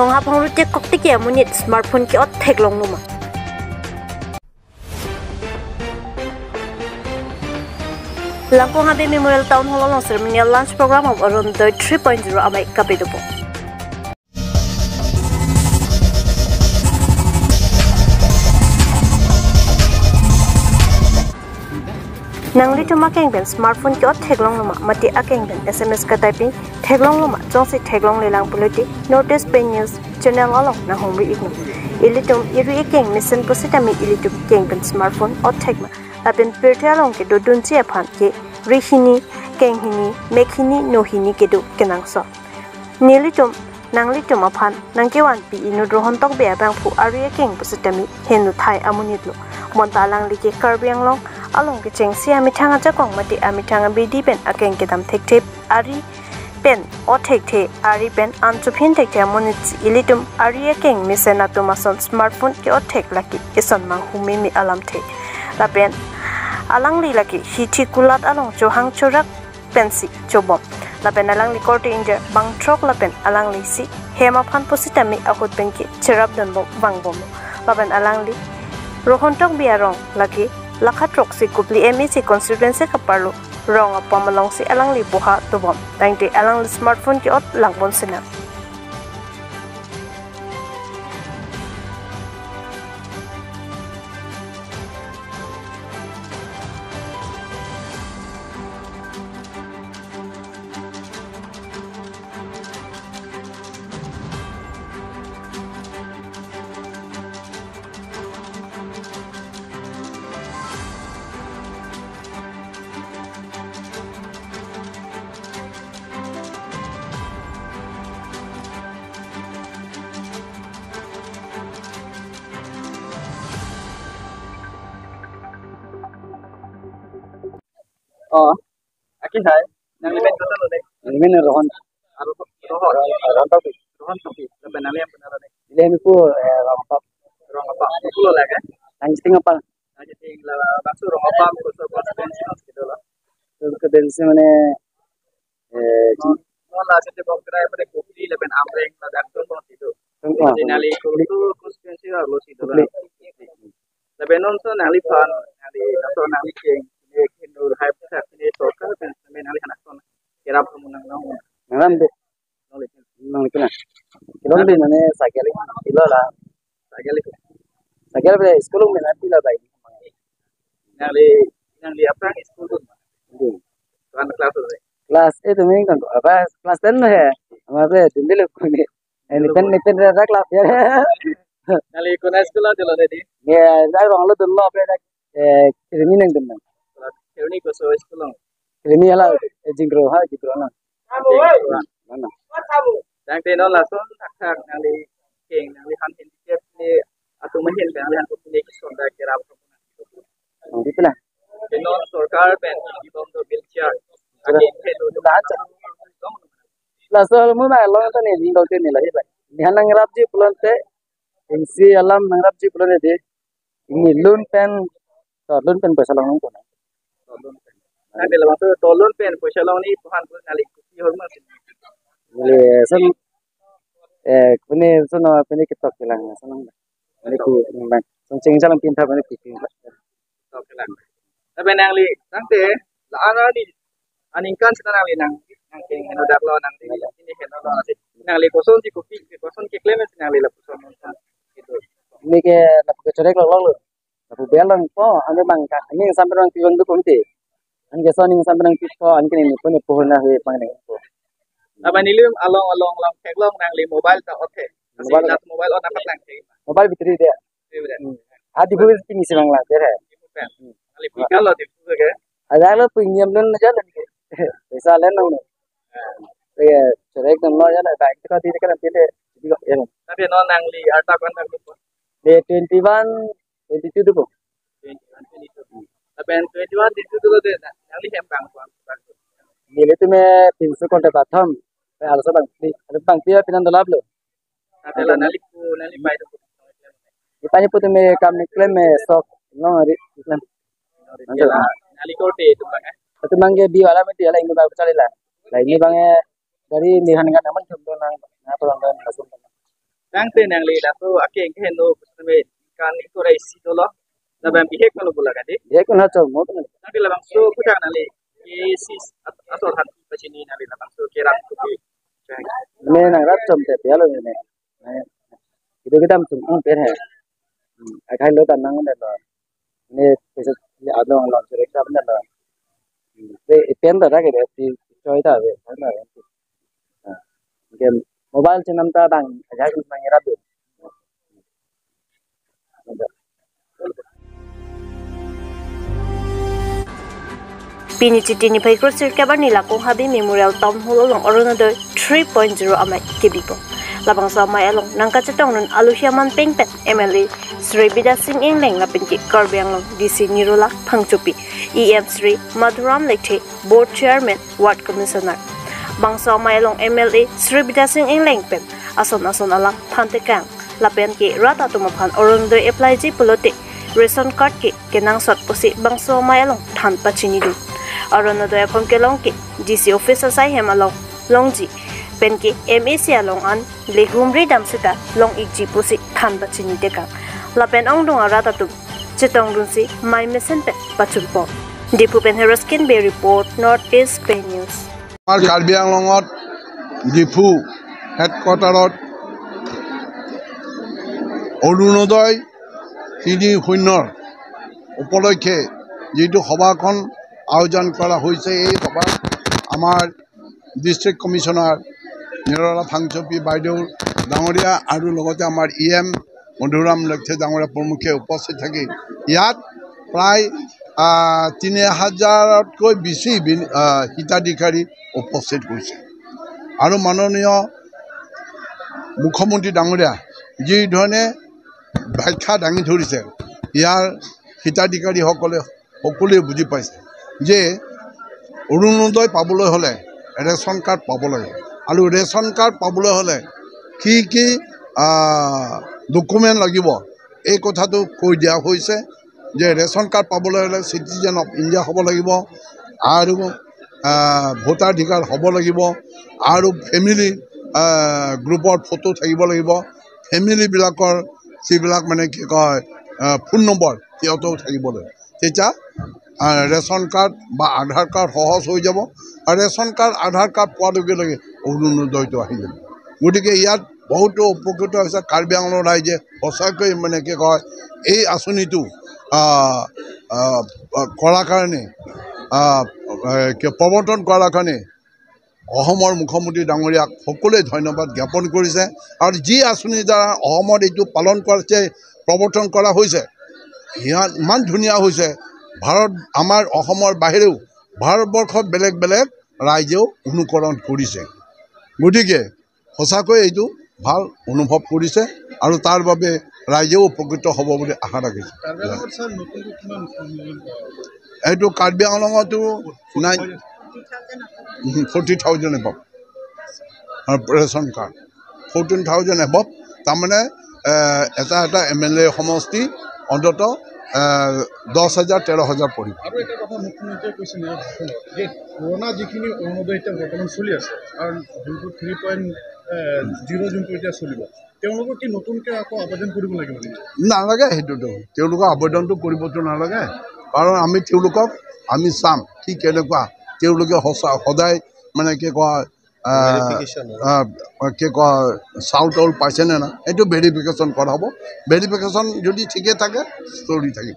hong hap hong rute kok tiki amunit smartphone ki ot thek long numa Langkong Habe Memorial Town Hall long ceremonial lunch program of Arundhoi 3.0 amai kapedopo Nangli to makeng ben smartphone ki ot theglong loma mati akeng ben SMS ka typing theglong loma jongsi theglong lelang politi notice pen news channel along na hongri igno ilitum iri ekeng mission positami ilitum keng ben smartphone ot thegma lapen pertialong ke dodun chi aphan ke rihini kenghini mekhini nohini ke do kenangso nilitum nanglitum aphan nangkewan pi inu rohon tok be abang phu ari ekeng positami henu thai amunitlo montalang like karbiang long along ke cheng sia mi thanga chakong mati ami thanga bidi pen akeng ke dam thek thep ari pen o thek the ari pen am chuphin thek the monit ilitum ari akeng misena to mason smartphone ke o thek laki ke son mang humi mi alam the la pen alang li laki hi thi kulat along cho hang chorak pensi chobom la pen alang li korte inja bang trok la pen alang li si hema phan positami ahut pen ki cherap dan bang bom la pen alang li rohon tok biarong laki lakhatrok si kupli MEC constituency kaparlo rong apamalong si alang li buha tubom tangte alang li smartphone ki ot langbon sina Akin hai, nang limen kota lo deh. Limen rohon. Rohon tapi. Lepas nang limen benar deh. Limen itu rohon apa? Itu lo lagi. Nang jiting apa? Nang jiting lah bakso rohon apa? Bakso konsistensi gitu lah. Konsistensi mana? Mana setiap kira pada kopi lepas amreng lah daktor pun itu. Jadi nali itu konsistensi lah lo situ lah. Lepas nonton nali pan, nali keng. Hindu hai pusat ini tokar dan semen alih anak son kira pemenang nang deh nang itu nah kilom deh mana sakali kilo lah sakali pada sekolah mana kilo baik nang li apa sekolah tuh kan kelas itu main kan apa kelas 10 है हमारे दिल्ली लोग को Nippon रहा kelas ya nang li kuna sekolah dulu deh ya dah orang lo dulu apa dah ini nang dulu Ini koso sekolah. Ini adalah jingkro na. Mana? Yang teno langsung tak ngali keng ngali hantin tiap ni atau mungkin ngali hantu punya kisah kira apa pun. Itu lah. Teno सरकार pen di bawah bilchar. Akin teno baca. Langsung mulai lo tu ni jingkro tu ni lah hebat. Dia nangrap ji pulang te. Insi alam nangrap ji pulang ni. Ini loan pen pasal orang pun. Nanti lepas tu tolong pen pocah lawan ni Tuhan pun ngali kusi hormat. Boleh sen kene sana kene kita kelang senang. Ngali ku memang sencing jalan pintar mana kusi. Kelang. Tapi nangli nanti lah ana ni aningkan kita nangli nang keng heno dak lo nang ini heno lo nangli kosong si kusi kosong ke claim nangli lah kosong gitu. Ini ke nak kecorek lo. Aku bilang po, ane bangka, ini sampai orang tiwang tu pun ti. Ane so ni sampai orang tiwang, ane ni pun pohon lah he panggil po. Apa ni lim along keglong nang lim mobile tak oke. Mobile on apa lang sih? Mobile bitri dia. Adi boleh tinggi sih bangla, dia. Ali pikal lo tipu ke? Ada lo pinjam loan aja lah. Pesa lain nang. Saya cerai kan lo aja lah. Baik tu kalau tidak kan tidak. Tapi no nang li arta kan tak lupa. Dia 22 tu. 21 22 tu deh. Nang li hempang tuan. Nilai tu मैं 300 kontak batam. मैं आलसा bang dia pinang dolab lo. Ada lah nali pai tu. Ipanya pun tu मैं काम निकले मैं stock no hari Islam. Nali kote tu bang. Tu bang ke bi wala में dia lah ini baru cari lah. Lah ini bang dari lihan kan naman jumlah nang apa orang lain langsung. Đang tên nàng lì là tôi ake cái hẹn nô về can ni tôi đây xí đó là bạn bị hết con lục là cái đấy hết con hết rồi mỗi cái này là bằng số cái nàng lì cái xí asal hati macam ni nàng lì là bằng số kira tu nên nàng rất trầm tệ béo rồi này itu kita cuma perhe akhirnya lo tanang ada lo ini bisa ada orang lain cerita benar lo pen dah lagi deh si coy dah deh mana game mobile channel ta dang aja kita mengira tu Pini citi ni pai crossir kabar ni lakong habi memorial town hall along Arunodoi 3.0 amai kibipo. Labang sa may along nang kacatong nun alusyaman pengpet MLA Sri Bida Singh Engleng lapin ki Karbiang long DC Nirula Pangchupi EM Sri Madhuram Lekhe Board Chairman Ward Commissioner. Bang sa may along MLA Sri Bida Singh Engleng pen ason alang pantekang lapin ki rata tumapan Arunodoi apply ji pulote ration card ki kenang sot posi bang sa may along than pachinidu. Arunodoi apam ke long ki DC office asai hem along longji pen ki MAC along an lehumri dam sita long ikji pusi than bachini deka la pen ong dong arata tu chitong dun si my mission pe pachumpo dipu pen heroskin be report Northeast Bay News our Karbi Anglongot dipu headquarterot Arunodoi 3.0 উপলক্ষে যেটো সভাখন আয়োজন করা হয়েছে এই সভা আমার district commissioner Nirala ফাংচপি বাইদেউ ডাঙৰীয়া আৰু লগতে আমাৰ EM মধুৰাম লেখে ডাঙৰীয়া প্ৰমুখে উপস্থিত থাকি ইয়াত প্ৰায় 3000তকৈ বেছি হিতাধিকাৰী উপস্থিত হৈছে আৰু মাননীয় মুখ্যমন্ত্ৰী ডাঙৰীয়া যি ধৰণে ব্যাখ্যা দাঙি ধৰিছে ইয়াৰ হিতাধিকাৰীসকলে সকলোৱে বুজি পাইছে যে অৰুণোদয় পাবলৈ হলে ৰেশন কাৰ্ড পাব লাগে আৰু ৰেশন কাৰ্ড পাবলৈ হলে কি কি ডকুমেণ্ট লাগিব এই কথাটো কৈ দিয়া হৈছে যে ৰেশন কাৰ্ড পাবলৈ হলে সিটিজেন অফ ইণ্ডিয়া হ'ব লাগিব আৰু ভোটাধিকাৰ হ'ব লাগিব আৰু ফেমিলি গ্ৰুপৰ ফটো থাকিব লাগিব ফেমিলিবিলাকৰ যিবিলাক মানে কি কয় ফোন নম্বৰ সিহঁতেও থাকিব লাগিব তেতিয়া ৰেশন কাৰ্ড বা আধাৰ কাৰ্ড সহজ হৈ যাব আৰু ৰেশন কাৰ্ড আধাৰ কাৰ্ড পোৱাৰ লগে লগে অৰুণোদয়টো আহি যাব গতিকে ইয়াত বহুতো উপকৃত হৈছে কাৰ্বি আংলং ৰাইজে সঁচাকৈ মানে কি কয় এই আঁচনিটো কৰাৰ কাৰণে প্ৰৱৰ্তন কৰাৰ কাৰণে অসমৰ মুখ্যমন্ত্ৰী ডাঙৰীয়াক সকলোৱে ধন্যবাদ জ্ঞাপন কৰিছে আৰু যি আঁচনিৰ দ্বাৰা অসমত এইটো পালন কৰাছে প্ৰৱৰ্তন কৰা হৈছে ইমান ধুনীয়া হৈছে ভাৰত আমাৰ অসমৰ বাহিৰেও ভাৰতবৰ্ষত বেলেগ বেলেগ ৰাজ্যেও অনুকৰণ কৰিছে গতিকে সঁচাকৈ এইটো ভাল অনুভৱ কৰিছে আৰু তাৰ বাবে ৰাজ্যেও উপকৃত হ'ব বুলি আশা ৰাখিছে এইটো কাৰ্বি আংলঙতো 40,000 এবভ আৰু ৰেশন কাৰ্ড 14,000 এবভ তাৰমানে এটা এটা MLA সমষ্টি অন্ততঃ 10,000 13,000 পৰিব আৰু এটা কথা মুখ্যমন্ত্ৰীয়ে কৈছে যে পুৰণা যিখিনি অৰুণোদয় এতিয়া বৰ্তমান চলি আছে কাৰণ যোনটো 3.0 যোনটো এতিয়া চলিব তেওঁলোকৰ কি নতুনকৈ আকৌ আবেদন কৰিব লাগিব নালাগে সেইটোতো তেওঁলোকৰ আবেদনটো কৰিবতো নালাগে কাৰণ আমি তেওঁলোকক আমি চাম কি কেনেকুৱা তেওঁলোকে সদায় মানে কি কয় কি কয় চাউল তাউল পাইছেনে না এইটো ভেৰিফিকেশ্যন কৰা হ'ব ভেৰিফিকেশ্যন যদি ঠিকে থাকে চলি থাকিব